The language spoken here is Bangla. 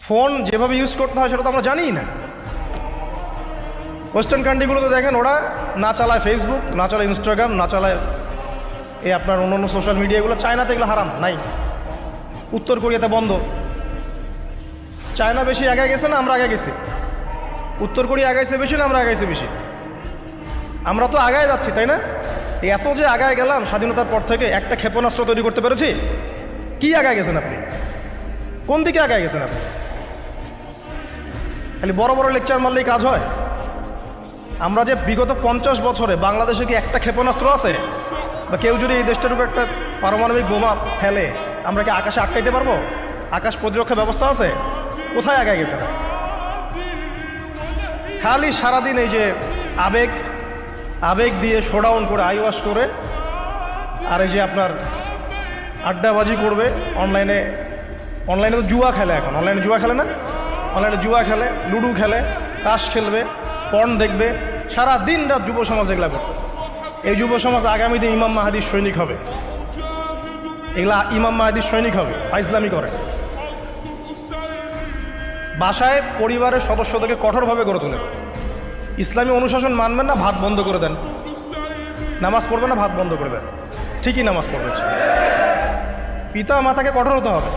ফোন যেভাবে ইউজ করতে হয় সেটা তো আমরা জানিই না। ওয়েস্টার্ন কান্ট্রিগুলোতে দেখেন ওরা না চালায় ফেসবুক, না চালায় ইনস্টাগ্রাম, না চালায় এই আপনার অন্য সোশ্যাল মিডিয়াগুলো। চায়নাতে এগুলো হারাম, নাই। উত্তর কোরিয়াতে বন্ধ। চায়না বেশি আগে গেছে না আমরা আগে গেছি? উত্তর কোরিয়া আগাইছে বেশি না আমরা আগাইছি বেশি? আমরা তো আগায় যাচ্ছি, তাই না? এত যে আগায় গেলাম স্বাধীনতার পর থেকে, একটা ক্ষেপণাস্ত্র তৈরি করতে পেরেছি? কি আগায় গেছেন আপনি? কোন দিকে আগায় গেছেন আপনি? খালি বড় বড় লেকচার মারলেই কাজ হয়? আমরা যে বিগত 50 বছরে বাংলাদেশে কি একটা ক্ষেপণাস্ত্র আছে? বা কেউ যদি এই দেশটার উপর একটা পারমাণবিক বোমা ফেলে আমরা কি আকাশে আটকাইতে পারবো? আকাশ প্রতিরক্ষা ব্যবস্থা আছে? কোথায় আগায় গেছে? খালি সারাদিন এই যে আবেগ দিয়ে শোডাউন করে, আইওয়াশ করে, আর এই যে আপনার আড্ডাবাজি করবে অনলাইনে তো জুয়া খেলে। এখন অনলাইনে জুয়া খেলে না? অনলাইনে জুয়া খেলে, লুডো খেলে, তাস খেলবে, পর্ন দেখবে, সারা দিন রাত যুব সমাজ এগুলা করবে। এই যুব সমাজ আগামী দিন ইমাম মাহাদির সৈনিক হবে। এগুলা ইমাম মাহাদির সৈনিক হবে, ফাইজলামি করে। বাসায় পরিবারের সদস্যদেরকে কঠোরভাবে গড়ে তোলে। ইসলামী অনুশাসন মানবেন না, ভাত বন্ধ করে দেন। নামাজ পড়বে না, ভাত বন্ধ করে দেন। ঠিকই নামাজ পড়বে। পিতা মাতাকে কঠোর হতে হবে।